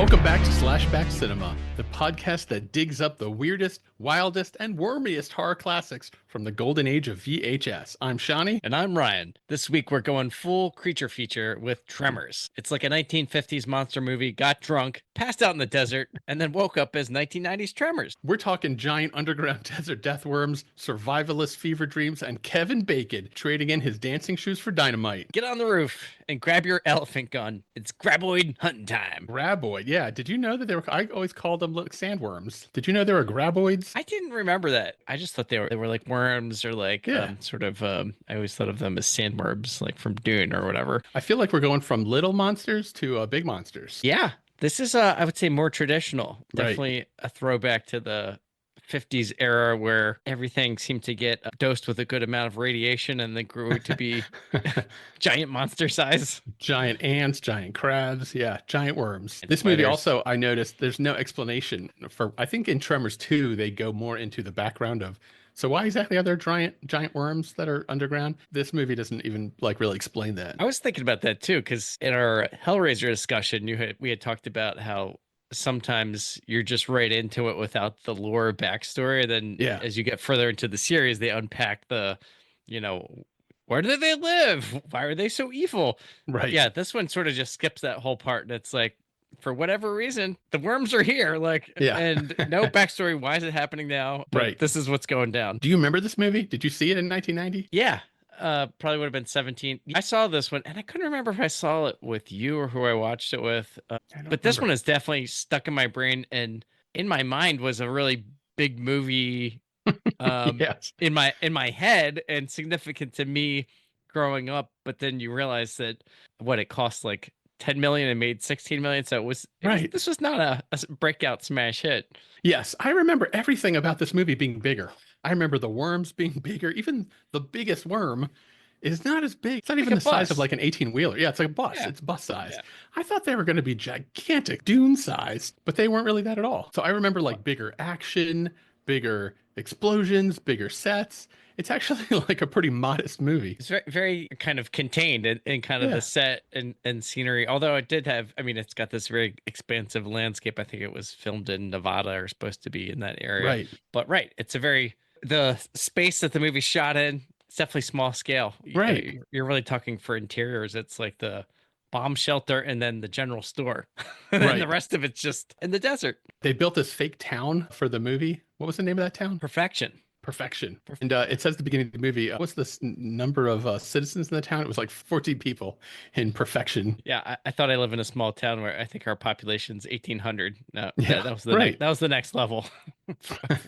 Welcome back to SlashBack Cinema, the podcast that digs up the weirdest, wildest, and wormiest horror classics from the golden age of VHS. I'm Shawnee. And I'm Ryan. This week we're going full creature feature with Tremors. It's like a 1950s monster movie, got drunk, passed out in the desert, and then woke up as 1990s Tremors. We're talking giant underground desert death worms, survivalist fever dreams, and Kevin Bacon trading in his dancing shoes for dynamite. Get on the roof and grab your elephant gun. It's Graboid hunting time. Graboid, yeah. Did you know that they were? I always called them sandworms. Did you know they were graboids? I didn't remember that. I just thought they were like worms or like I always thought of them as sandworms, like from Dune or whatever. I feel like we're going from little monsters to big monsters. Yeah, this is I would say more traditional. Definitely Right. a throwback to the 50s era where everything seemed to get dosed with a good amount of radiation and then grew to be giant monster size. Giant ants, giant crabs, yeah, giant worms. This movie also, I noticed there's no explanation for, I think in Tremors 2, they go more into the background of, so why exactly are there giant worms that are underground? This movie doesn't even like really explain that. I was thinking about that too, because in our Hellraiser discussion, we had talked about how sometimes you're just right into it without the lore backstory. Then as you get further into the series, they unpack the, where do they live? Why are they so evil? Right. Yeah, this one sort of just skips that whole part. And it's like, for whatever reason, the worms are here. And no backstory. Why is it happening now? But right. This is what's going down. Do you remember this movie? Did you see it in 1990? Yeah. Probably would have been 17. I saw this one and I couldn't remember if I saw it with you or who I watched it with. But this one is definitely stuck in my brain and in my mind was a really big movie yes. in my head and significant to me growing up. But then you realize that it cost like 10 million and made 16 million. So this was not a breakout smash hit. Yes. I remember everything about this movie being bigger. I remember the worms being bigger. Even the biggest worm is not as big. It's not even the size of like an 18-wheeler. Yeah, it's like a bus. Yeah. It's bus size. Yeah. I thought they were going to be gigantic, Dune sized, but they weren't really that at all. So I remember like bigger action, bigger explosions, bigger sets. It's actually like a pretty modest movie. It's very, very kind of contained in kind of the set and scenery. Although it did have, it's got this very expansive landscape. I think it was filmed in Nevada or supposed to be in that area. Right. But the space that the movie shot in, it's definitely small scale. Right. You're really talking for interiors. It's like the bomb shelter and then the general store. And the rest of it's just in the desert. They built this fake town for the movie. What was the name of that town? Perfection. And it says at the beginning of the movie, what's the number of citizens in the town? It was like 14 people in Perfection. Yeah, I thought I live in a small town where I think our population's 1,800. No, that was the next level.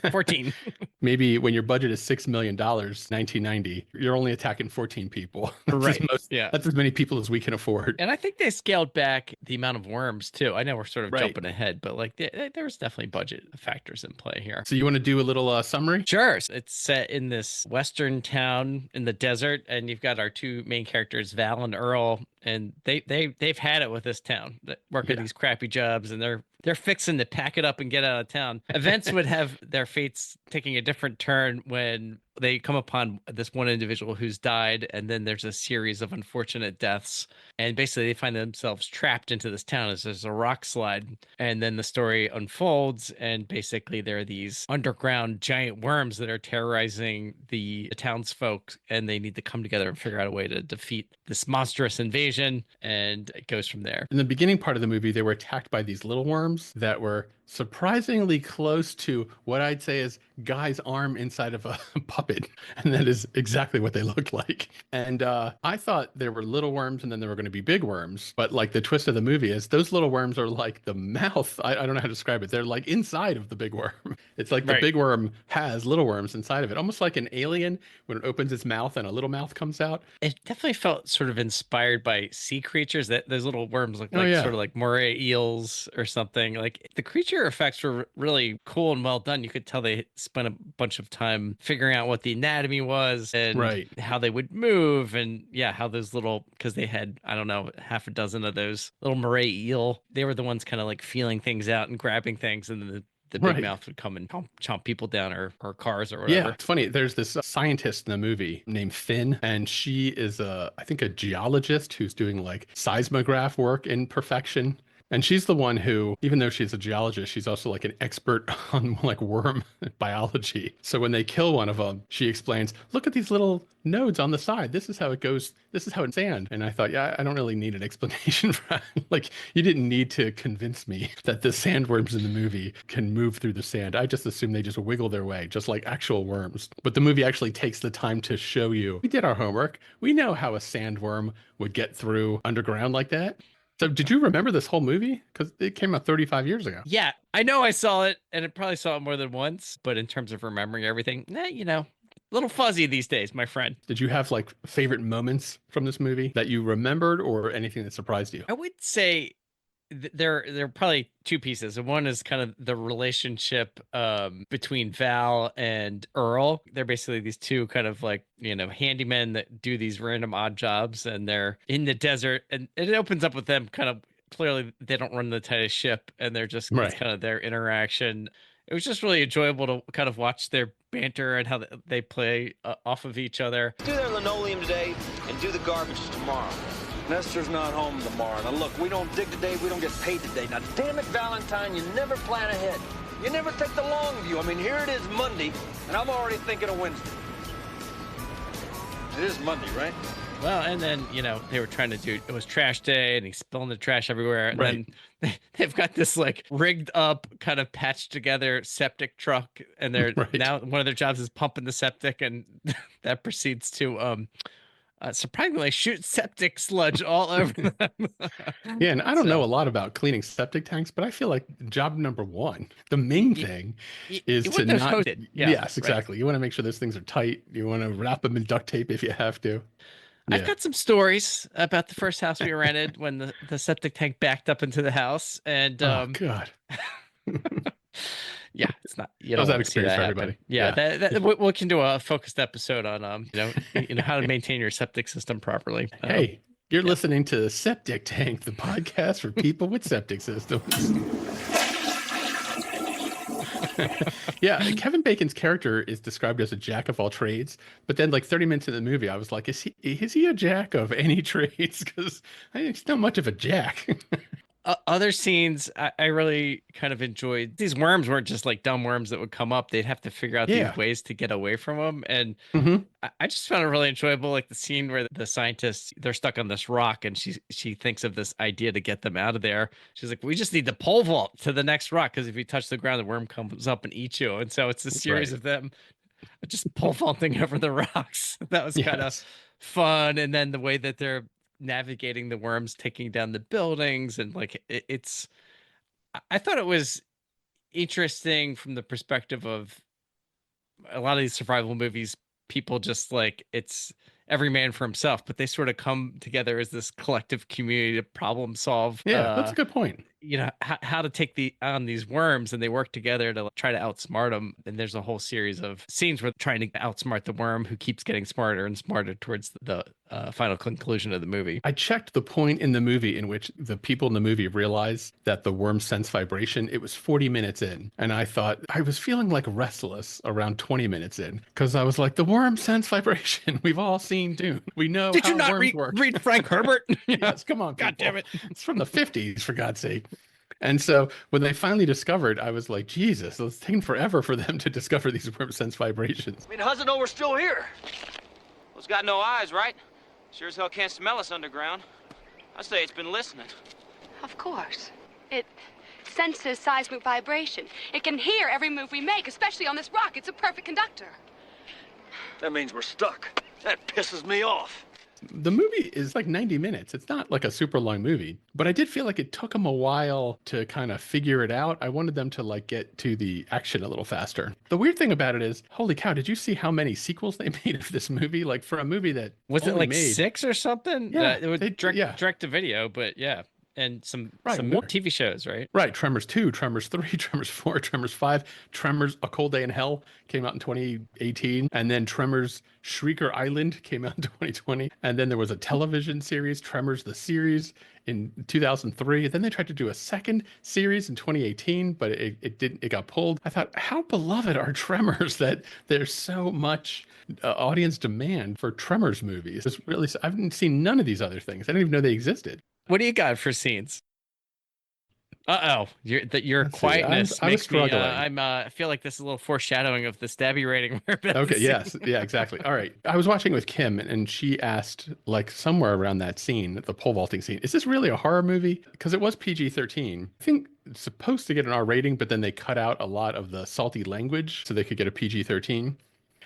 14. Maybe when your budget is $6 million, 1990, you're only attacking 14 people. Right. That's as many people as we can afford. And I think they scaled back the amount of worms too. I know we're sort of jumping ahead, but like there was definitely budget factors in play here. So you want to do a little summary? Sure. It's set in this western town in the desert, and you've got our two main characters, Val and Earl, and they've had it with this town, working these crappy jobs, and they're fixing to pack it up and get out of town. Events would have their fates taking a different turn when they come upon this one individual who's died, and then there's a series of unfortunate deaths, and basically they find themselves trapped into this town as there's a rock slide, and then the story unfolds, and basically there are these underground giant worms that are terrorizing the townsfolk, and they need to come together and figure out a way to defeat this monstrous invasion, and it goes from there. In the beginning part of the movie, they were attacked by these little worms that were surprisingly close to what I'd say is Guy's arm inside of a puppet. And that is exactly what they looked like. And I thought there were little worms and then there were going to be big worms. But like the twist of the movie is those little worms are like the mouth. I don't know how to describe it. They're like inside of the big worm. It's like the big worm has little worms inside of it, almost like an alien when it opens its mouth and a little mouth comes out. It definitely felt sort of inspired by sea creatures. That those little worms look like sort of like moray eels or something. Like the creature effects were really cool and well done. You could tell they spent a bunch of time figuring out what the anatomy was and how they would move, and how those little, because they had, I don't know, half a dozen of those little moray eel. They were the ones kind of like feeling things out and grabbing things, and then the big mouth would come and chomp people down or cars or whatever. Yeah, it's funny. There's this scientist in the movie named Finn, and she is I think a geologist who's doing like seismograph work in Perfection. And she's the one who, even though she's a geologist, she's also like an expert on like worm biology. So when they kill one of them, she explains, look at these little nodes on the side. This is how it goes. This is how it's sand. And I thought, yeah, I don't really need an explanation for that. Like, you didn't need to convince me that the sandworms in the movie can move through the sand. I just assume they just wiggle their way, just like actual worms. But the movie actually takes the time to show you, we did our homework. We know how a sandworm would get through underground like that. So did you remember this whole movie? Because it came out 35 years ago. Yeah, I know I saw it, and I probably saw it more than once. But in terms of remembering everything, a little fuzzy these days, my friend. Did you have like favorite moments from this movie that you remembered or anything that surprised you? I would say there are probably two pieces. And one is kind of the relationship between Val and Earl. They're basically these two kind of like, handymen that do these random odd jobs, and they're in the desert, and it opens up with them kind of clearly they don't run the tightest ship, and they're just it's Right. kind of their interaction. It was just really enjoyable to kind of watch their banter and how they play off of each other. Do their linoleum today and do the garbage tomorrow. Nestor's not home tomorrow. Now look, we don't dig today, we don't get paid today. Now damn it, Valentine, you never plan ahead. You never take the long view. I mean, here it is Monday, and I'm already thinking of Wednesday. It is Monday, right? Well, and then, they were trying to do, it was trash day, and he's spilling the trash everywhere. And Right. then they've got this like rigged up, kind of patched together septic truck. And they're Right. now one of their jobs is pumping the septic, and that proceeds to surprisingly shoot septic sludge all over them. Yeah, and I don't So- know a lot about cleaning septic tanks, but I feel like job number one, the main thing is you to want those not. coated. Yeah, Yes, right. exactly. You want to make sure those things are tight. You want to wrap them in duct tape if you have to. I've Yeah. got some stories about the first house we rented when the septic tank backed up into the house. And Oh God. yeah, it's not. You How's don't that want to see experience that for happen. everybody? Yeah, Yeah. we can do a focused episode on how to maintain your septic system properly. Hey, you're yeah. listening to Septic Tank, the podcast for people with septic systems. Yeah, Kevin Bacon's character is described as a jack of all trades, but then like 30 minutes in the movie, I was like, is he a jack of any trades? Because I think he's not much of a jack. Other scenes I really kind of enjoyed. These worms weren't just like dumb worms that would come up. They'd have to figure out Yeah. these ways to get away from them. And Mhm. I just found it really enjoyable. Like the scene where the scientists, they're stuck on this rock, and she thinks of this idea to get them out of there. She's like, we just need to pole vault to the next rock, because if you touch the ground, the worm comes up and eats you. And so it's a series Right. of them just pole vaulting over the rocks. That was kind of Yes. fun. And then the way that they're navigating the worms, taking down the buildings, and like it's I thought it was interesting from the perspective of a lot of these survival movies. People just like, it's every man for himself, but they sort of come together as this collective community to problem solve. Yeah, that's a good point. How to take on these worms, and they work together to try to outsmart them. And there's a whole series of scenes where trying to outsmart the worm, who keeps getting smarter and smarter towards the final conclusion of the movie. I checked the point in the movie in which the people in the movie realize that the worm sense vibration. It was 40 minutes in. And I thought I was feeling like restless around 20 minutes in, because I was like, the worm sense vibration. We've all seen Dune. We know Did how you not worms work. read Frank Herbert? Yes, come on. God damn people. it. It's from the 50s, for God's sake. And so when they finally discovered, I was like, Jesus, it's taken forever for them to discover these worm sense vibrations. I mean, how's it know we're still here? Well, it's got no eyes, right? Sure as hell can't smell us underground. I say it's been listening. Of course. It senses seismic vibration. It can hear every move we make, especially on this rock. It's a perfect conductor. That means we're stuck. That pisses me off. The movie is like 90 minutes. It's not like a super long movie, but I did feel like it took them a while to kind of figure it out. I wanted them to like get to the action a little faster. The weird thing about it is, holy cow, did you see how many sequels they made of this movie? Like for a movie that Was it only like made 6 or something? Yeah, It was they- yeah. direct to video, but yeah. And some Right, more more. TV shows, right? Right, Tremors 2, Tremors 3, Tremors 4, Tremors 5, Tremors A Cold Day in Hell came out in 2018, and then Tremors Shrieker Island came out in 2020, and then there was a television series, Tremors the series, in 2003. Then they tried to do a second series in 2018, but it got pulled. I thought, how beloved are Tremors that there's so much audience demand for Tremors movies? It's really, I haven't seen none of these other things. I didn't even know they existed. What do you got for scenes? Uh-oh, your Let's see. quietness I was makes me. struggling. I feel like this is a little foreshadowing of the stabby rating we're about Okay, to see. yes. Yeah, exactly. All right. I was watching with Kim and she asked, like, somewhere around that scene, the pole vaulting scene, is this really a horror movie? Because it was PG-13. I think it's supposed to get an R rating, but then they cut out a lot of the salty language so they could get a PG-13.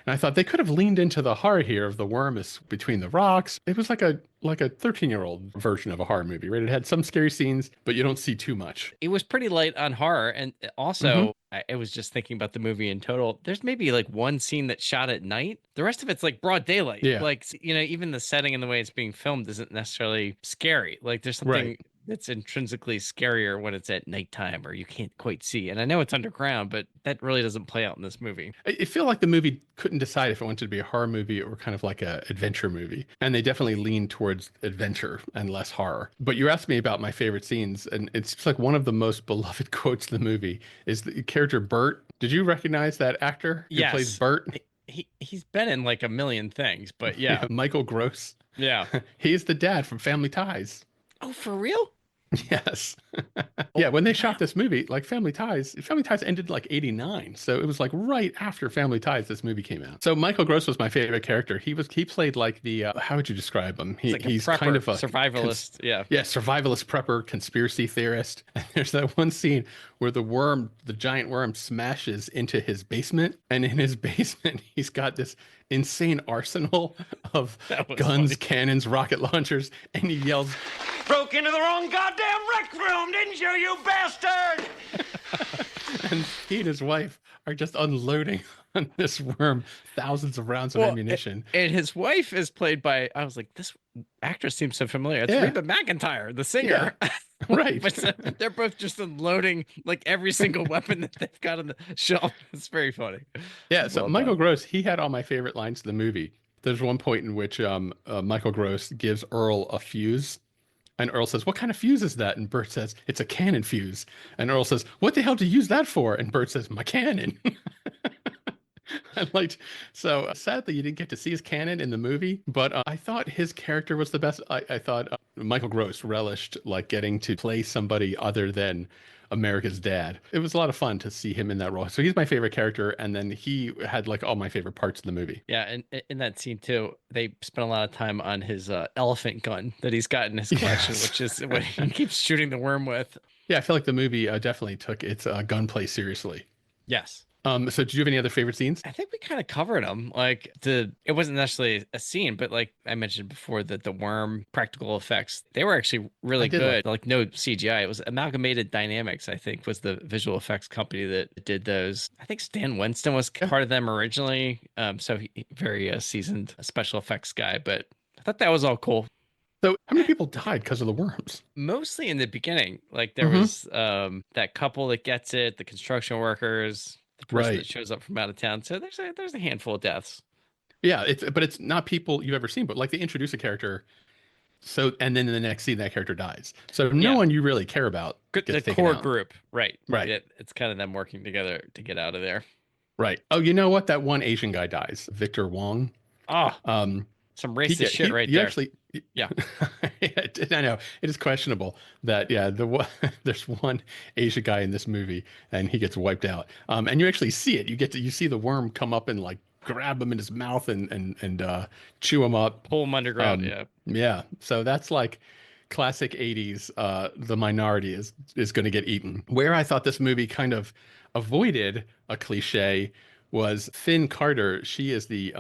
And I thought they could have leaned into the horror here of the worm is between the rocks. It was like a 13-year-old version of a horror movie, right? It had some scary scenes, but you don't see too much. It was pretty light on horror, and Hmm. also I was just thinking about the movie in total. There's maybe like one scene that's shot at night. The rest of it's like broad daylight. Yeah. Like, even the setting and the way it's being filmed isn't necessarily scary. Like, there's something Right. that's intrinsically scarier when it's at nighttime or you can't quite see. And I know it's underground, but that really doesn't play out in this movie. I feel like the movie couldn't decide if it wanted to be a horror movie or kind of like a adventure movie. And they definitely leaned towards adventure and less horror. But you asked me about my favorite scenes, and it's just like one of the most beloved quotes in the movie is the character Bert. Did you recognize that actor who plays Yes. Bert? He's been in like a million things, but yeah. Michael Gross. Yeah. He's the dad from Family Ties. Oh, for real? Yes. Yeah, when they shot this movie, like Family Ties ended like 89. So it was like right after Family Ties this movie came out. So Michael Gross was my favorite character. He played like the how would you describe him? He's like kind of a survivalist. Yeah. Yeah, survivalist prepper, conspiracy theorist. And there's that one scene where the giant worm smashes into his basement, and in his basement he's got this insane arsenal of guns, cannons, rocket launchers, and he yells, Broke into the wrong goddamn rec room, didn't you, you bastard? and he and his wife are just unloading on this worm thousands of rounds of ammunition. And his wife is played by, I was like, this actress seems so familiar. It's Reba McEntire, the singer. Yeah. Right. But they're both just unloading like every single weapon that they've got on the shelf. It's very funny. Yeah. So Michael Gross, he had all my favorite lines in the movie. There's one point in which Michael Gross gives Earl a fuse. And Earl says, "What kind of fuse is that?" And Bert says, "It's a cannon fuse." And Earl says, "What the hell do you use that for?" And Bert says, "My cannon." I liked, so sadly you didn't get to see his cannon in the movie, but I thought his character was the best. I thought Michael Gross relished like getting to play somebody other than America's dad. It was a lot of fun to see him in that role. So he's my favorite character, and then he had like all my favorite parts of the movie. Yeah, and in that scene too, they spent a lot of time on his elephant gun that he's got in his collection, Yes. which is what he keeps shooting the worm with. Yeah, I feel like the movie definitely took its gunplay seriously. Yes. So did you have any other favorite scenes? I think we kind of covered them. Like it wasn't necessarily a scene, but like I mentioned before, that the worm practical effects, they were actually really good. Like no CGI. It was Amalgamated Dynamics, I think, was the visual effects company that did those. I think Stan Winston was part of them originally. So he very seasoned special effects guy, but I thought that was all cool. So how many people died because of the worms? Mostly in the beginning. Like there was that couple that gets it, the construction workers, the person that shows up from out of town. So there's a handful of deaths. Yeah, but it's not people you've ever seen, but like they introduce a character, so and then in the next scene that character dies. So no one you really care about gets the taken core out. group, right? Right. It's kind of them working together to get out of there. Right. Oh, you know what? That one Asian guy dies, Victor Wong. Oh, some racist shit right there. Actually, yeah. I know it is questionable that there's one Asian guy in this movie and he gets wiped out. And you actually see it. You see the worm come up and like grab him in his mouth and chew him up, pull him underground. Yeah. So that's like classic 80s. The minority is going to get eaten. Where I thought this movie kind of avoided a cliche was Finn Carter. She is the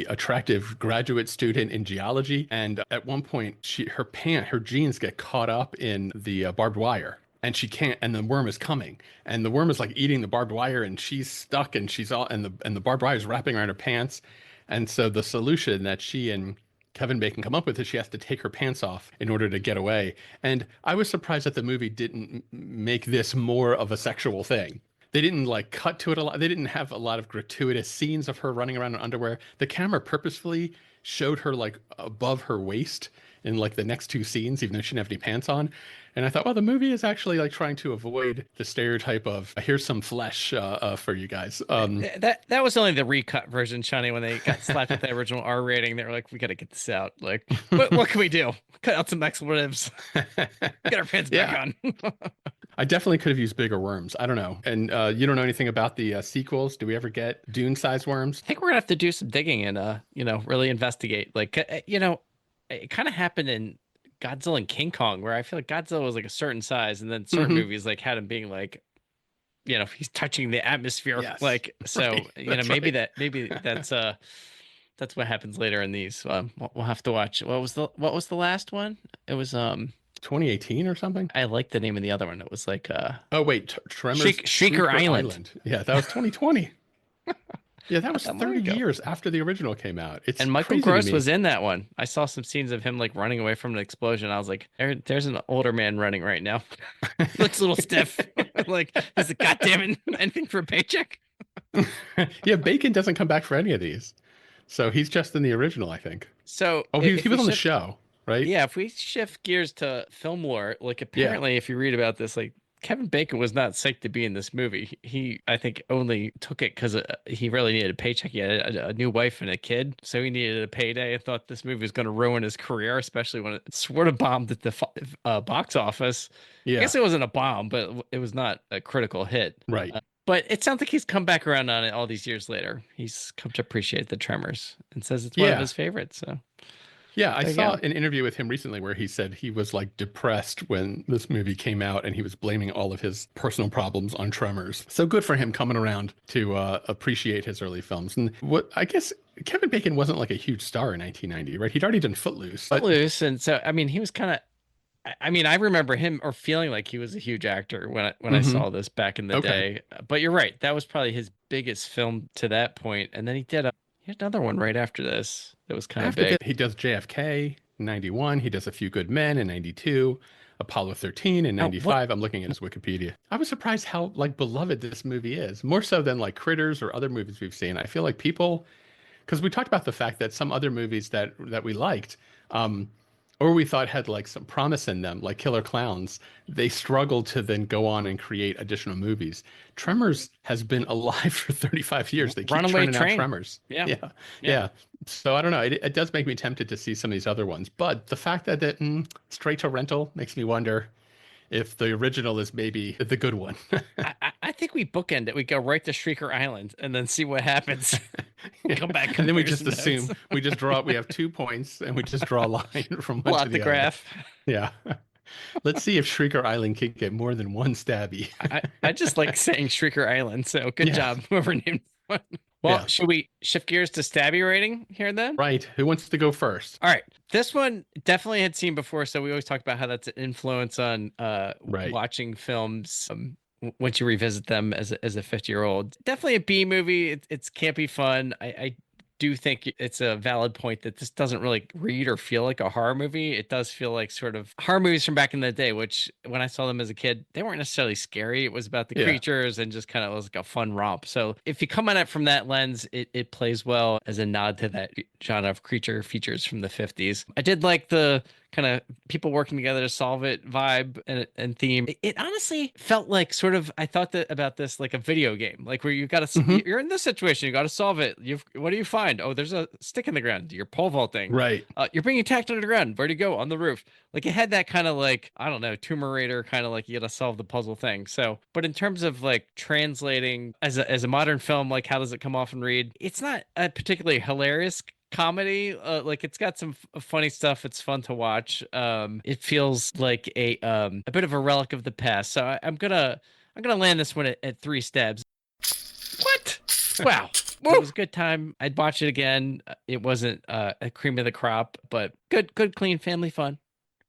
attractive graduate student in geology, and at one point her jeans get caught up in the barbed wire, and she can't, and the worm is coming, and the worm is like eating the barbed wire, and she's stuck, and the barbed wire is wrapping around her pants. And so the solution that she and Kevin Bacon come up with is she has to take her pants off in order to get away. And I was surprised that the movie didn't make this more of a sexual thing. They didn't like cut to it a lot. They didn't have a lot of gratuitous scenes of her running around in underwear. The camera purposefully showed her like above her waist in like the next two scenes, even though she didn't have any pants on. And I thought, well, the movie is actually like trying to avoid the stereotype of here's some flesh for you guys. That was only the recut version, Shani, when they got slapped with the original R rating. They were like, we got to get this out. Like, what can we do? Cut out some expletives. Get our pants back on. I definitely could have used bigger worms. I don't know. And you don't know anything about the sequels. Do we ever get Dune-sized worms? I think we're gonna have to do some digging and really investigate. Like it kind of happened in Godzilla and King Kong, where I feel like Godzilla was like a certain size, and then certain Hmm. movies like had him being like, he's touching the atmosphere. Yes. Like so, Right. That's maybe right. that's what happens later in these. We'll have to watch. What was the last one? It was 2018 or something? I like the name of the other one. It was like Oh, wait. Tremors Shrieker Island. Yeah, that was 2020. Yeah, that was Not that long 30 ago. years after the original came out. It's And Michael crazy to Gross me. was in that one. I saw some scenes of him like running away from an explosion. I was like, there's an older man running right now. Looks a little stiff. Like, is it goddamn it, anything for a paycheck? Yeah, Bacon doesn't come back for any of these. So he's just in the original, I think. So Oh, he was on the show, right? Yeah, if we shift gears to film lore, like Yeah. apparently if you read about this, like Kevin Bacon was not psyched to be in this movie. He I think only took it because he really needed a paycheck. He had a new wife and a kid, so he needed a payday. I thought this movie was going to ruin his career, especially when it sort of bombed at the box office. I Yeah, guess it wasn't a bomb, but it was not a critical hit. right. But it sounds like he's come back around on it all these years later. He's come to appreciate the Tremors and says it's one of Yeah. his favorites. So Yeah, I there you saw go. an interview with him recently where he said he was like depressed when this movie came out and he was blaming all of his personal problems on Tremors. So good for him coming around to appreciate his early films. And what I guess Kevin Bacon wasn't like a huge star in 1990, right? He'd already done Footloose. But Footloose, and so I mean, he was kind of. I mean, I remember him or feeling like he was a huge actor when I Mhm. saw this back in the Okay. day. But you're right, that was probably his biggest film to that point. And then he had another one right after this that was kind of after big. that, he does JFK in 91. He does A Few Good Men in 92. Apollo 13 in Now, 95. I'm looking at his Wikipedia. I was surprised how like beloved this movie is, more so than like Critters or other movies we've seen. I feel like people, because we talked about the fact that some other movies that we liked, or we thought had like some promise in them, like Killer Clowns, they struggled to then go on and create additional movies. Tremors has been alive for 35 years. They keep Runaway churning out Train. Tremors. Yeah. Yeah. Yeah. So I don't know. It does make me tempted to see some of these other ones, but the fact that straight to rental makes me wonder if the original is maybe the good one. I think we bookend it. We go right to Shrieker Island and then see what happens. Come back, And then we just comparison assume notes. we just draw. We have 2 points, and we just draw a line from one to Plot the the other. graph. Yeah. Let's see if Shrieker Island can get more than one stabby. I just like saying Shrieker Island. So good Yeah. job, whoever named it. Well, Yeah. should we shift gears to stabby rating here then? Right. Who wants to go first? All right. This one definitely had seen before, so we always talk about how that's an influence on Right. watching films once you revisit them as a 50-year-old. Definitely a B movie. It's campy fun. I do think it's a valid point that this doesn't really read or feel like a horror movie. It does feel like sort of horror movies from back in the day, which when I saw them as a kid, they weren't necessarily scary. It was about the Yeah. creatures and just kind of was like a fun romp. So if you come at it from that lens, it plays well as a nod to that genre of creature features from the 50s. I did like the kind of people working together to solve it vibe and theme. It honestly felt like sort of, I thought that about this like a video game, like where you got to, Mhm. you're in this situation, you got to solve it. What do you find? Oh, there's a stick in the ground. You're pole vaulting. Right. You're being attacked underground. Where do you go? On the roof. Like it had that kind of like, I don't know, Tomb Raider kind of like you got to solve the puzzle thing. So, but in terms of like translating as a modern film, like how does it come off and read? It's not a particularly hilarious comedy. Like it's got some funny stuff. It's fun to watch. It feels like a bit of a relic of the past. So I'm gonna land this one at 3 stabs. What? Wow. It was a good time. I'd watch it again. It wasn't a cream of the crop, but good, clean family fun.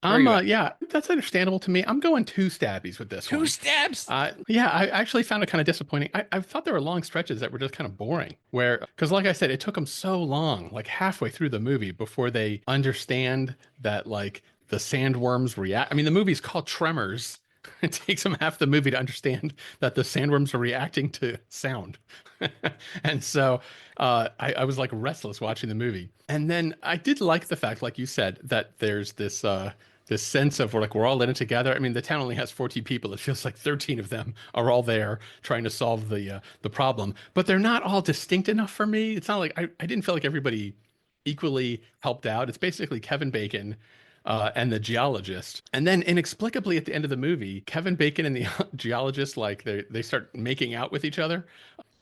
Where you at? Yeah, that's understandable to me. I'm going 2 stabbies with this 2 one. stabs. Yeah, I actually found it kind of disappointing. I thought there were long stretches that were just kind of boring, because like I said, it took them so long, like halfway through the movie, before they understand that like the sandworms react. I mean, the movie's called Tremors. It takes them half the movie to understand that the sandworms are reacting to sound. And so I was like restless watching the movie. And then I did like the fact, like you said, that there's this sense of we're all in it together. I mean, the town only has 40 people. It feels like 13 of them are all there trying to solve the problem, but they're not all distinct enough for me. It's not like I didn't feel like everybody equally helped out. It's basically Kevin Bacon, and the geologist. And then inexplicably at the end of the movie, Kevin Bacon and the geologist, like they start making out with each other.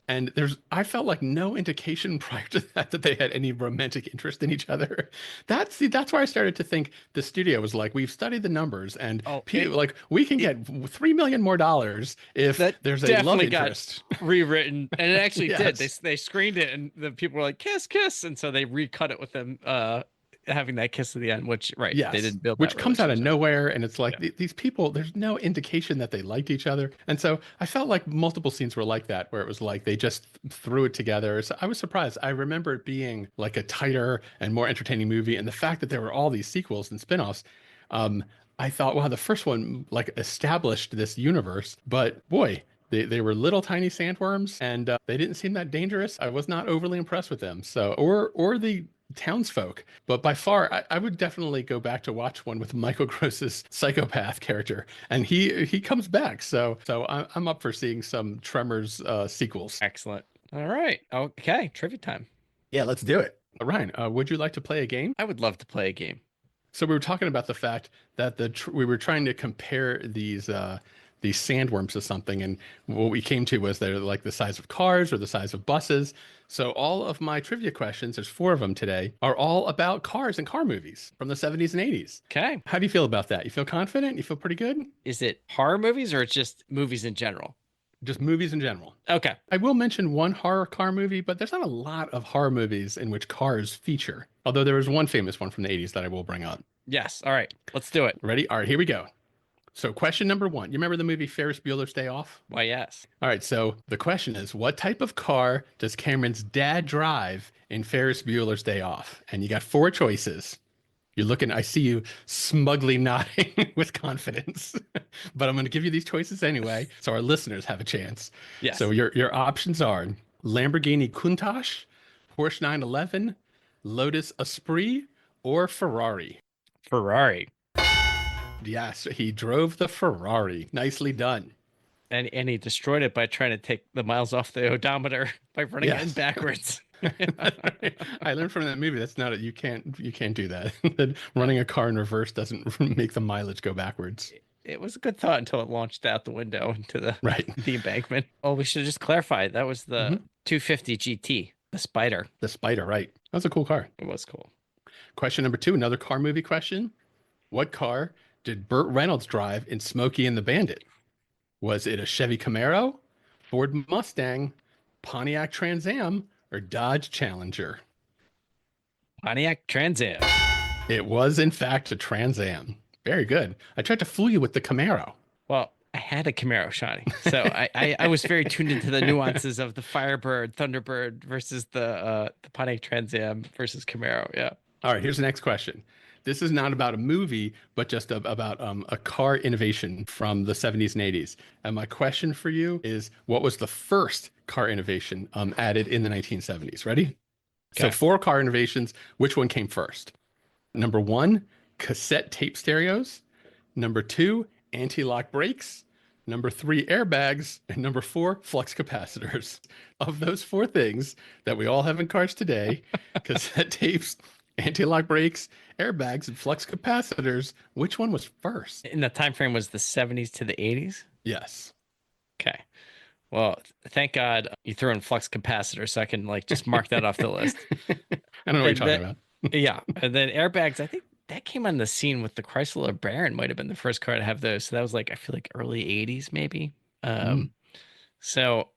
And I felt like no indication prior to that they had any romantic interest in each other. That's where I started to think the studio was like, we've studied the numbers, and like we can get $3 million more if there's a love interest. Rewritten, and it actually Yes. did. They screened it, and the people were like, "Kiss, kiss," and so they recut it with them having that kiss at the end, which they didn't build, which that comes out of relationship. nowhere, and it's like these people, there's no indication that they liked each other, and so I felt like multiple scenes were like that, where it was like they just threw it together. So I was surprised. I remember it being like a tighter and more entertaining movie, and the fact that there were all these sequels and spinoffs. I thought, wow, the first one like established this universe, but boy, they were little tiny sandworms, and they didn't seem that dangerous. I was not overly impressed with them. So, or the townsfolk, but by far, I would definitely go back to watch one with Michael Gross's psychopath character, and he comes back. So I'm up for seeing some Tremors sequels. Excellent. All right. Okay. Trivia time. Yeah, let's do it. Ryan, would you like to play a game? I would love to play a game. So we were talking about the fact that we were trying to compare these sandworms to something, and what we came to was they're like the size of cars or the size of buses. So all of my trivia questions, there's 4 of them today, are all about cars and car movies from the 70s and 80s. Okay. How do you feel about that? You feel confident? You feel pretty good? Is it horror movies or it's just movies in general? Just movies in general. Okay. I will mention one horror car movie, but there's not a lot of horror movies in which cars feature. Although there was one famous one from the 80s that I will bring up. Yes. All right. Let's do it. Ready? All right, here we go. So question number 1, you remember the movie Ferris Bueller's Day Off? Why, yes. All right, so the question is, what type of car does Cameron's dad drive in Ferris Bueller's Day Off? And you got 4 choices. You're looking, I see you smugly nodding with confidence, but I'm going to give you these choices anyway, so our listeners have a chance. Yes. So your options are Lamborghini Countach, Porsche 911, Lotus Esprit, or Ferrari. Ferrari. Yes, he drove the Ferrari. Nicely done. And he destroyed it by trying to take the miles off the odometer by running it in backwards. I learned from that movie that's not you can't do that. That running a car in reverse doesn't make the mileage go backwards. It was a good thought until it launched out the window into the the embankment. Oh, we should just clarify that was the 250 GT, the Spider. The Spider, right? That was a cool car. It was cool. Question number 2, another car movie question. What car did Burt Reynolds drive in Smokey and the Bandit? Was it a Chevy Camaro, Ford Mustang, Pontiac Trans Am, or Dodge Challenger? Pontiac Trans Am. It was, in fact, a Trans Am. Very good. I tried to fool you with the Camaro. Well, I had a Camaro, Shawnee. So I was very tuned into the nuances of the Firebird, Thunderbird versus the Pontiac Trans Am versus Camaro. Yeah. All right, here's the next question. This is not about a movie, but just about a car innovation from the 70s and 80s. And my question for you is, what was the first car innovation added in the 1970s? Ready? Okay. So 4 car innovations. Which one came first? Number 1, cassette tape stereos. Number 2, anti-lock brakes. Number 3, airbags. And number 4, flux capacitors. Of those 4 things that we all have in cars today, cassette tapes, anti-lock brakes, airbags, and flux capacitors, which one was first? And the time frame was the 70s to the 80s? Yes. Okay. Well, thank God you threw in flux capacitor so I can just mark that off the list. I don't know what you're talking about. Yeah. And then airbags, I think that came on the scene with the Chrysler Baron, might have been the first car to have those. So that was I feel like early 80s maybe. So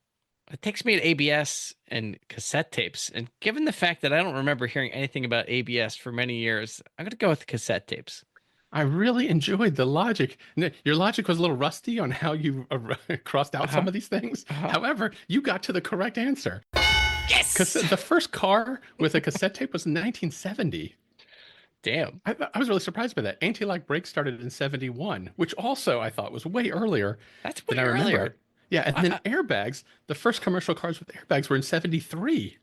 it takes me to ABS and cassette tapes. And given the fact that I don't remember hearing anything about ABS for many years, I'm going to go with the cassette tapes. I really enjoyed the logic. Your logic was a little rusty on how you crossed out some of these things. However, you got to the correct answer. Yes! Because the first car with a cassette tape was in 1970. Damn. I was really surprised by that. Anti-lock brakes started in 71, which also I thought was way earlier That's than way I remember. earlier. Yeah, and then airbags, the first commercial cars with airbags were in 73.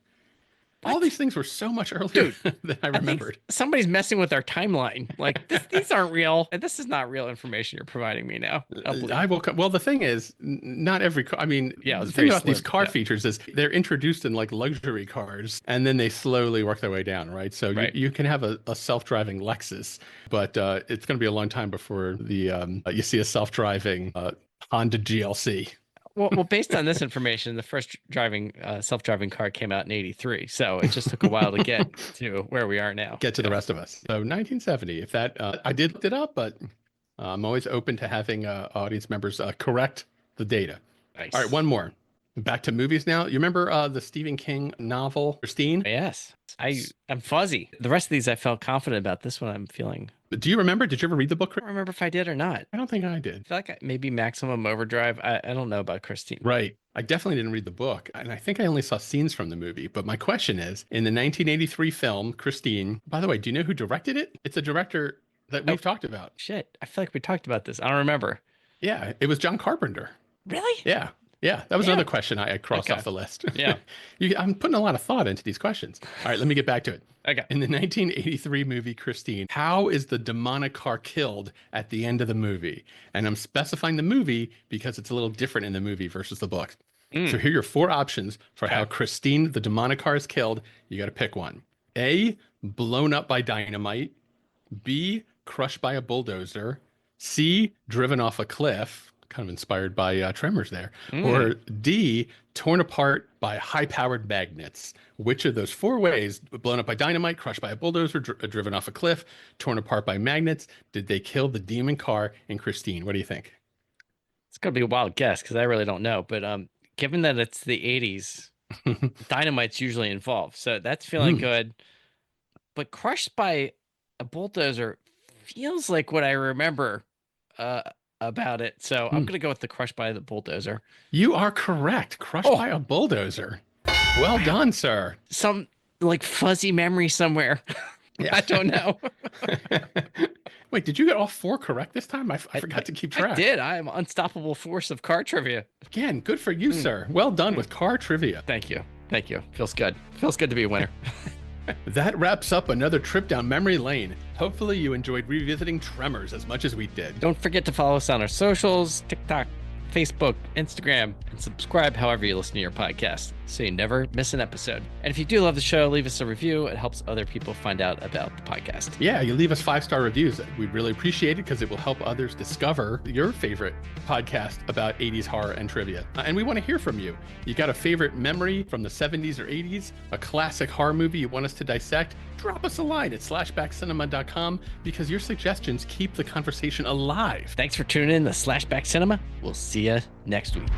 All these things were so much earlier than I remembered. Somebody's messing with our timeline. Like these aren't real. And this is not real information you're providing me now. I will. Well, the thing is, not every car. I mean, the thing about these car features is they're introduced in like luxury cars, and then they slowly work their way down, right? So you can have a self-driving Lexus, but it's going to be a long time before you see a self-driving Honda GLC. Well, based on this information, the first self-driving car came out in '83, so it just took a while to get to where we are now. Get to the rest of us. So 1970. If that, I did look it up, but I'm always open to having audience members correct the data. Nice. All right, one more. Back to movies now. You remember the Stephen King novel, Christine? Yes. I'm fuzzy. The rest of these, I felt confident about. This one, I'm feeling. Do you remember? Did you ever read the book? I don't remember if I did or not. I don't think I did. I feel like maybe Maximum Overdrive. I don't know about Christine. Right. I definitely didn't read the book. And I think I only saw scenes from the movie. But my question is, in the 1983 film, Christine, by the way, do you know who directed it? It's a director that we've talked about. Shit. I feel like we talked about this. I don't remember. Yeah. It was John Carpenter. Really? Yeah. Yeah, that was another question I crossed off the list. Yeah. I'm putting a lot of thought into these questions. All right, let me get back to it. Okay. In the 1983 movie Christine, how is the demonic car killed at the end of the movie? And I'm specifying the movie because it's a little different in the movie versus the book. So here are your 4 options for how Christine, the demonic car, is killed. You got to pick one. A, blown up by dynamite. B, crushed by a bulldozer. C, driven off a cliff. Kind of inspired by Tremors there. Or D, torn apart by high-powered magnets. Which of those 4 ways, blown up by dynamite, crushed by a bulldozer, driven off a cliff, torn apart by magnets, did they kill the demon car in Christine? What do you think? It's going to be a wild guess because I really don't know. But given that it's the 80s, dynamite's usually involved. So that's feeling good. But crushed by a bulldozer feels like what I remember about it. So I'm going to go with the crushed by the bulldozer. You are correct. Crushed by a bulldozer. Well done, sir. Some like fuzzy memory somewhere. I don't know. Wait, did you get all 4 correct this time? I forgot to keep track. I did. I am an unstoppable force of car trivia. Again, good for you, sir. Well done with car trivia. Thank you. Thank you. Feels good. Feels good to be a winner. That wraps up another trip down memory lane. Hopefully you enjoyed revisiting Tremors as much as we did. Don't forget to follow us on our socials, TikTok, Facebook, Instagram, and subscribe however you listen to your podcast so you never miss an episode. And if you do love the show, leave us a review. It helps other people find out about the podcast. Yeah, you leave us 5-star reviews. We'd really appreciate it because it will help others discover your favorite podcast about 80s horror and trivia. And we want to hear from you. You got a favorite memory from the 70s or 80s, a classic horror movie you want us to dissect? Drop us a line at slashbackcinema.com because your suggestions keep the conversation alive. Thanks for tuning in to SlashBack Cinema. We'll see you next week.